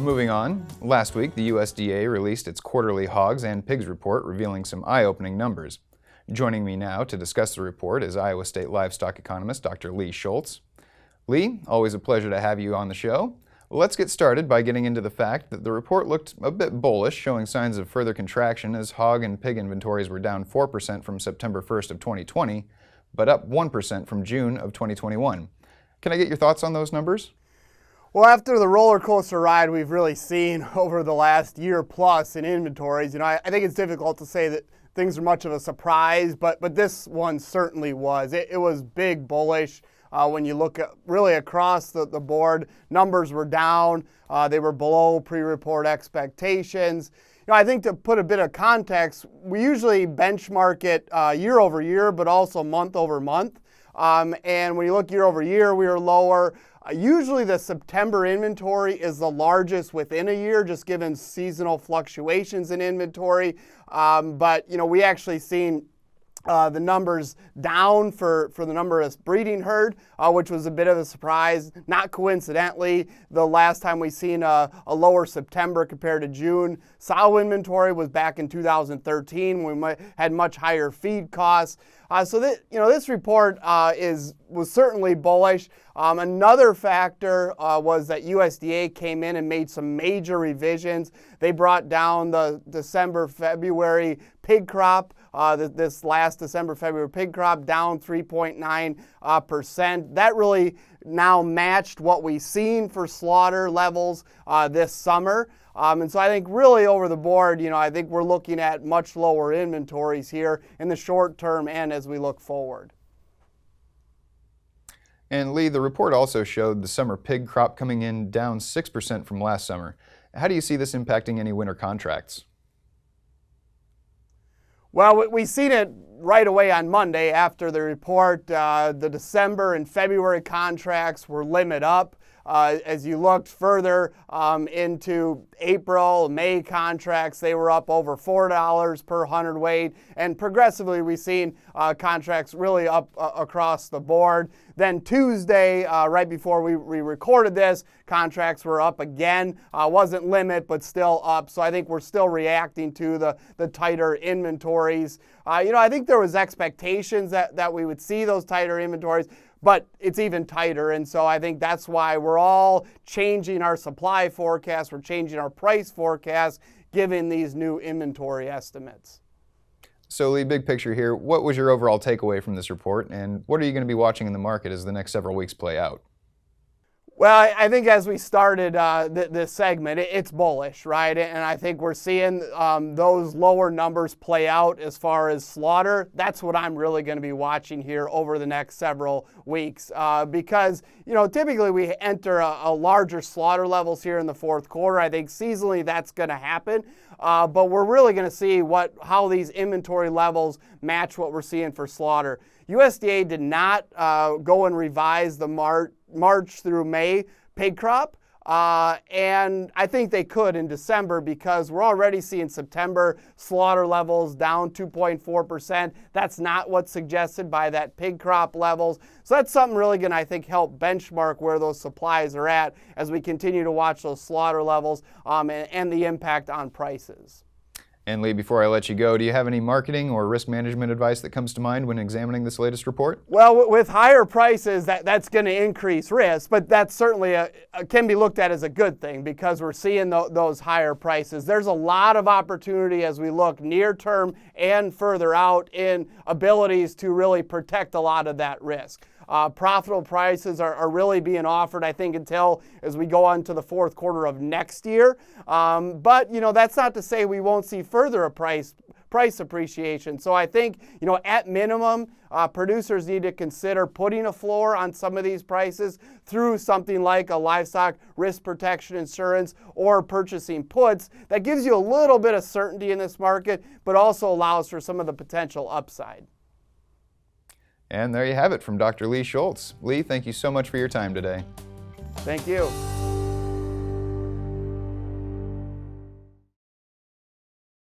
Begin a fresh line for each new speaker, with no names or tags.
Moving on, last week the USDA released its quarterly hogs and pigs report revealing some eye-opening numbers. Joining me now to discuss the report is Iowa State livestock economist Dr. Lee Schulz. Lee, always a pleasure to have you on the show. Let's get started by getting into the fact that the report looked a bit bullish, showing signs of further contraction as hog and pig inventories were down 4% from September 1st of 2020, but up 1% from June of 2021. Can I get your thoughts on those numbers?
Well, after the roller coaster ride we've really seen over the last year plus in inventories, I think it's difficult to say that things are much of a surprise, but this one certainly was. It was big bullish. When you look at really across the board, numbers were down. They were below pre-report expectations. I think to put a bit of context, we usually benchmark it year over year, but also month over month. And when you look year over year, we were lower. Usually the September inventory is the largest within a year, just given seasonal fluctuations in inventory. But we actually seen the numbers down for the number of breeding herd, which was a bit of a surprise. Not coincidentally, the last time we seen a lower September compared to June sow inventory was back in 2013 when we had much higher feed costs. So this report was certainly bullish. Another factor was that USDA came in and made some major revisions. They brought down the December-February pig crop. This last December-February pig crop down 3.9%. That really now matched what we've seen for slaughter levels this summer. And so I think really over the board, I think we're looking at much lower inventories here in the short term and as we look forward.
And Lee, the report also showed the summer pig crop coming in down 6% from last summer. How do you see this impacting any winter contracts?
Well, we've seen it right away on Monday after the report. The December and February contracts were limit up. As you looked further into April, May contracts, they were up over $4 per hundredweight. And progressively, we've seen contracts really up across the board. Then Tuesday, right before we recorded this, contracts were up again. Wasn't limit, but still up. So I think we're still reacting to the tighter inventories. I think there was expectations that we would see those tighter inventories, but it's even tighter. And so I think that's why we're all changing our supply forecast. We're changing our price forecast, given these new inventory estimates.
So Lee, big picture here, what was your overall takeaway from this report, and what are you going to be watching in the market as the next several weeks play out?
Well, I think as we started this segment, it's bullish, right? And I think we're seeing those lower numbers play out as far as slaughter. That's what I'm really going to be watching here over the next several weeks because, typically we enter a larger slaughter levels here in the fourth quarter. I think seasonally that's going to happen, but we're really going to see how these inventory levels match what we're seeing for slaughter. USDA did not go and revise the March through May pig crop, and I think they could in December because we're already seeing September slaughter levels down 2.4%. That's not what's suggested by that pig crop levels. So that's something really going to, I think, help benchmark where those supplies are at as we continue to watch those slaughter levels and the impact on prices.
And Lee, before I let you go, do you have any marketing or risk management advice that comes to mind when examining this latest report?
Well, with higher prices, that's going to increase risk, but that certainly can be looked at as a good thing because we're seeing those higher prices. There's a lot of opportunity as we look near term and further out in abilities to really protect a lot of that risk. Profitable prices are really being offered, I think, until as we go on to the fourth quarter of next year. But, that's not to say we won't see further price appreciation. So I think, at minimum, producers need to consider putting a floor on some of these prices through something like a livestock risk protection insurance or purchasing puts that gives you a little bit of certainty in this market, but also allows for some of the potential upside.
And there you have it from Dr. Lee Schulz. Lee, thank you so much for your time today.
Thank you.